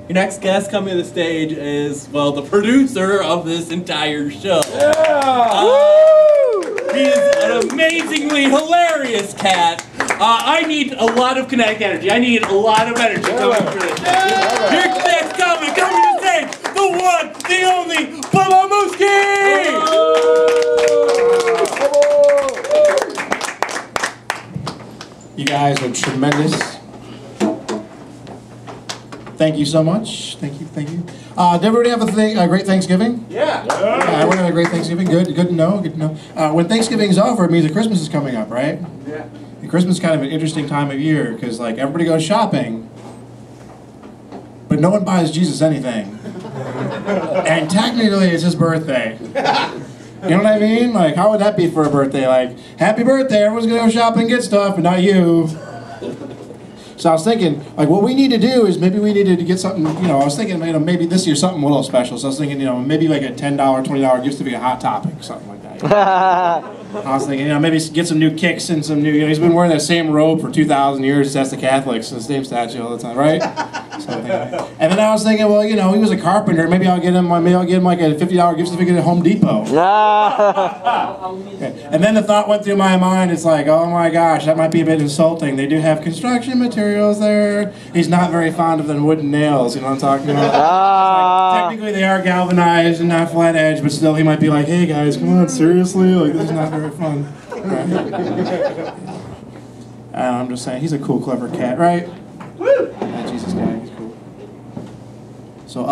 Your next guest coming to the stage is, well, the producer of this entire show. He's an amazingly hilarious cat. I need a lot of kinetic energy. I need a lot of energy coming for this. Your next coming to the stage, the one, the only, Bubba Muski! You guys are tremendous. Thank you so much. Thank you, thank you. Did everybody have a great Thanksgiving? Yeah. Everyone had a great Thanksgiving. Good to know. Good to know. When Thanksgiving's over, it means that Christmas is coming up, right? Yeah. And Christmas is kind of an interesting time of year because, like, everybody goes shopping, but no one buys Jesus anything. And technically, it's his birthday. You know what I mean? Like, how would that be for a birthday? Like, happy birthday! Everyone's gonna go shopping and get stuff, but not you. So I was thinking, like, what we need to do is maybe we needed to get something, you know, I was thinking, you know, maybe this year something a little special. So I was thinking, you know, maybe like a $10, $20 gift to be a Hot Topic, something like that. You know? I was thinking, you know, maybe get some new kicks and some new, you know, he's been wearing that same robe for 2,000 years, that's the Catholics, the same statue all the time, right? So and then I was thinking, well, you know, he was a carpenter, maybe I'll get him like a $50 gift certificate at Home Depot. Okay. And then the thought went through my mind, it's like, oh my gosh, that might be a bit insulting. They do have construction materials there. He's not very fond of the wooden nails, you know what I'm talking about? Like, technically they are galvanized and not flat edge, but still he might be like, hey guys, come on, seriously? Like, this is not very fun. Right? I'm just saying, he's a cool, clever cat, right? Yeah, Jesus guy, he's cool. So,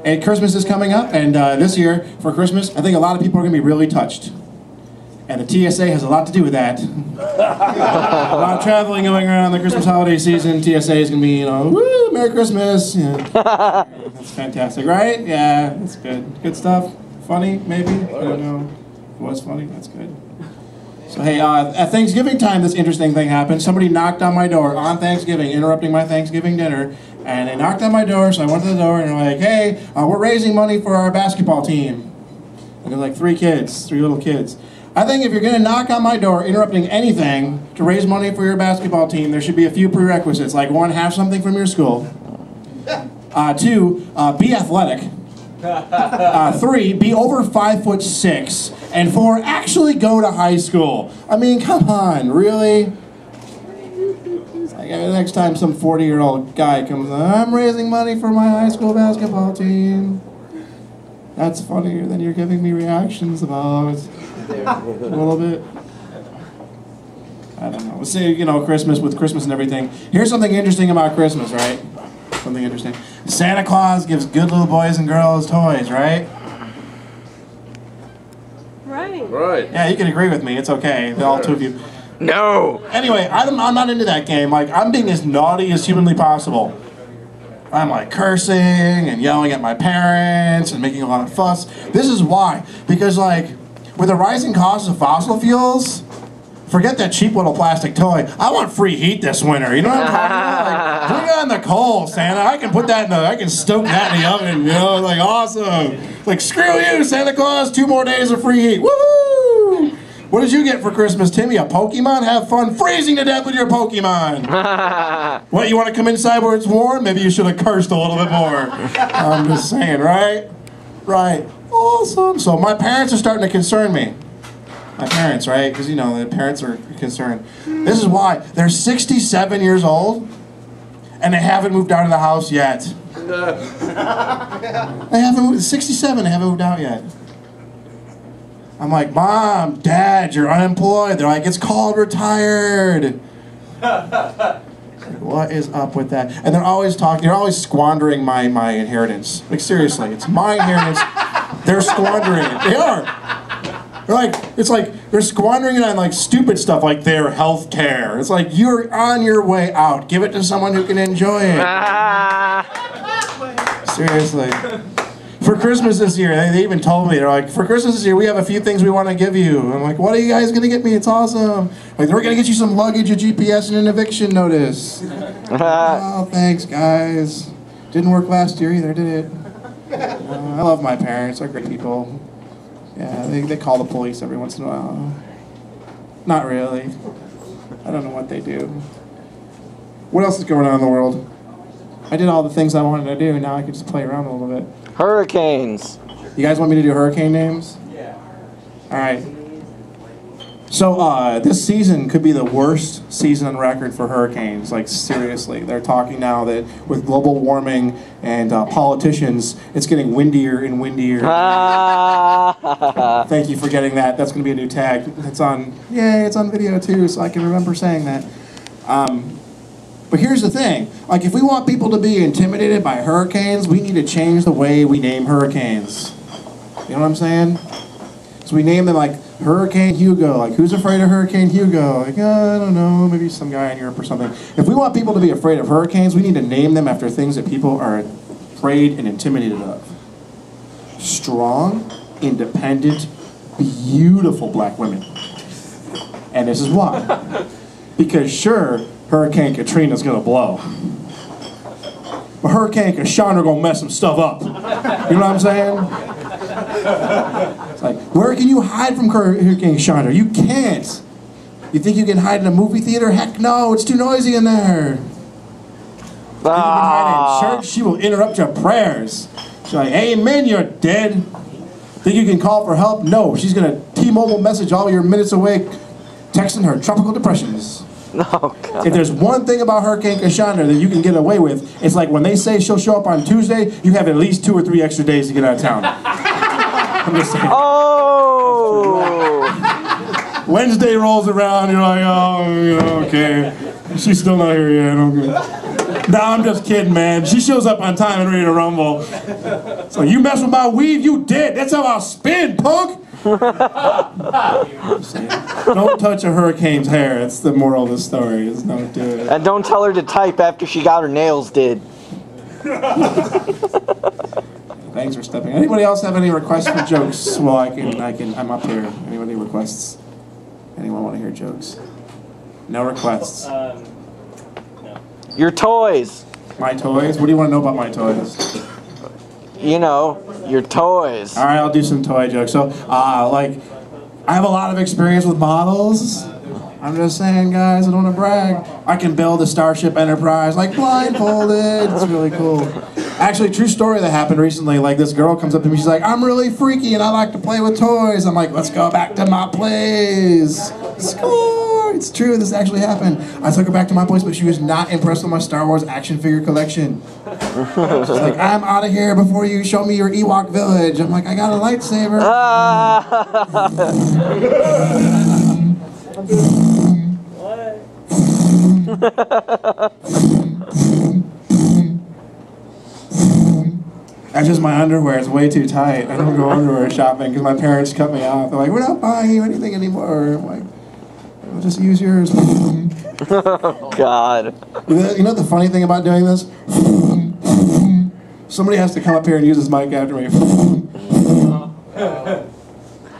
and Christmas is coming up, and this year, for Christmas, I think a lot of people are going to be really touched. And the TSA has a lot to do with that. A lot of traveling going around the Christmas holiday season. TSA is going to be, you know, woo, Merry Christmas. Yeah. That's fantastic, right? Yeah, that's good. Good stuff. Funny, maybe? I don't know. It was funny? That's good. So, hey, at Thanksgiving time, this interesting thing happened. Somebody knocked on my door on Thanksgiving, interrupting my Thanksgiving dinner. And they knocked on my door, so I went to the door, and they're like, hey, we're raising money for our basketball team. And there's like three little kids. I think if you're going to knock on my door, interrupting anything to raise money for your basketball team, there should be a few prerequisites. Like, one, have something from your school. Two, be athletic. Three, be over 5'6". And four, actually go to high school. I mean, come on, really? It's like next time some 40-year-old guy comes on, I'm raising money for my high school basketball team. That's funnier than you're giving me reactions about. A little bit. I don't know. We'll say, you know, Christmas with Christmas and everything. Here's something interesting about Christmas, right? Something interesting. Santa Claus gives good little boys and girls toys, right? Right. Yeah, you can agree with me. It's okay. All two of you. No. Anyway, I'm not into that game. Like, I'm being as naughty as humanly possible. I'm like cursing and yelling at my parents and making a lot of fuss. This is why. Because, like, with the rising cost of fossil fuels, forget that cheap little plastic toy. I want free heat this winter. You know what I'm talking about? Like, bring on the coal, Santa. I can put that I can stoke that in the oven. You know, like, awesome. Like, screw you, Santa Claus. 2 more days of free heat. Woohoo! What did you get for Christmas, Timmy? A Pokemon? Have fun freezing to death with your Pokemon. What, you want to come inside where it's warm? Maybe you should have cursed a little bit more. I'm just saying, right? Right. Awesome. So my parents are starting to concern me. My parents, right? Because, you know, the parents are concerned. This is why. They're 67 years old, and they haven't moved out of the house yet. They haven't moved. 67, they haven't moved out yet. I'm like, Mom, Dad, you're unemployed. They're like, it's called retired. Like, what is up with that? And they're always squandering my inheritance. Like, seriously, it's my inheritance. They're squandering it. They are. They're like, it's like they're squandering it on like stupid stuff like their health care. It's like, you're on your way out. Give it to someone who can enjoy it. Seriously. For Christmas this year, they even told me, they're like, for Christmas this year, we have a few things we want to give you. I'm like, what are you guys going to get me? It's awesome. Like, we're going to get you some luggage, a GPS, and an eviction notice. Oh, thanks, guys. Didn't work last year either, did it? I love my parents. They're great people. Yeah, they call the police every once in a while. Not really. I don't know what they do. What else is going on in the world? I did all the things I wanted to do, and now I can just play around a little bit. Hurricanes. You guys want me to do hurricane names? Yeah. All right. So this season could be the worst season on record for hurricanes. Like seriously, they're talking now that with global warming and politicians, it's getting windier and windier. Thank you for getting that. That's going to be a new tag. It's on. Yay! It's on video too, so I can remember saying that. But here's the thing. Like, if we want people to be intimidated by hurricanes, we need to change the way we name hurricanes. You know what I'm saying? So we name them like Hurricane Hugo. Like, who's afraid of Hurricane Hugo? Like, I don't know, maybe some guy in Europe or something. If we want people to be afraid of hurricanes, we need to name them after things that people are afraid and intimidated of. Strong, independent, beautiful black women. And this is why. Because sure, Hurricane Katrina's gonna blow. But Hurricane Kashana gonna mess some stuff up. You know what I'm saying? It's like, where can you hide from Hurricane Kashana? You can't. You think you can hide in a movie theater? Heck no, it's too noisy in there. You think you can hide in church? She will interrupt your prayers. She's like, amen, you're dead. Think you can call for help? No, she's gonna T-Mobile message all your minutes away, texting her tropical depressions. Oh, God. If there's one thing about Hurricane Kashana that you can get away with, it's like when they say she'll show up on Tuesday, you have at least 2 or 3 extra days to get out of town. I'm just saying. Oh! Wednesday rolls around, you're like, oh, okay. She's still not here yet. Okay. No, I'm just kidding, man. She shows up on time and ready to rumble. So you mess with my weave, you dead. That's how I'll spin, punk. Don't touch a hurricane's hair. That's the moral of the story. Is don't do it. And don't tell her to type after she got her nails did. Thanks for stepping. Anybody else have any requests for jokes? Well, I'm up here. Anybody requests? Anyone want to hear jokes? No requests. No. Your toys. My toys? What do you want to know about my toys? You know, your toys. All right, I'll do some toy jokes. So, like, I have a lot of experience with models. I'm just saying, guys, I don't want to brag. I can build a Starship Enterprise, like, blindfolded. It's really cool. Actually, true story that happened recently. Like, this girl comes up to me, she's like, I'm really freaky and I like to play with toys. I'm like, let's go back to my place. Score! It's true, this actually happened. I took her back to my place, but she was not impressed with my Star Wars action figure collection. She's like, I'm out of here before you show me your Ewok village. I'm like, I got a lightsaber. That's just my underwear. It's way too tight. I don't go underwear shopping because my parents cut me off. They're like, we're not buying you anything anymore. I'm like, I'll just use yours. Oh, God. You know the funny thing about doing this? Somebody has to come up here and use this mic after me.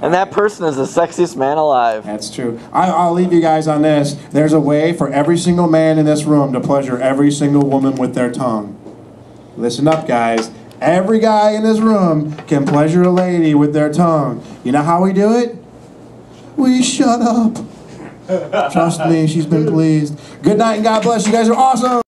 And that person is the sexiest man alive. That's true. I'll leave you guys on this. There's a way for every single man in this room to pleasure every single woman with their tongue. Listen up, guys. Every guy in this room can pleasure a lady with their tongue. You know how we do it? We shut up. Trust me, she's been pleased. Good night and God bless. You guys are awesome.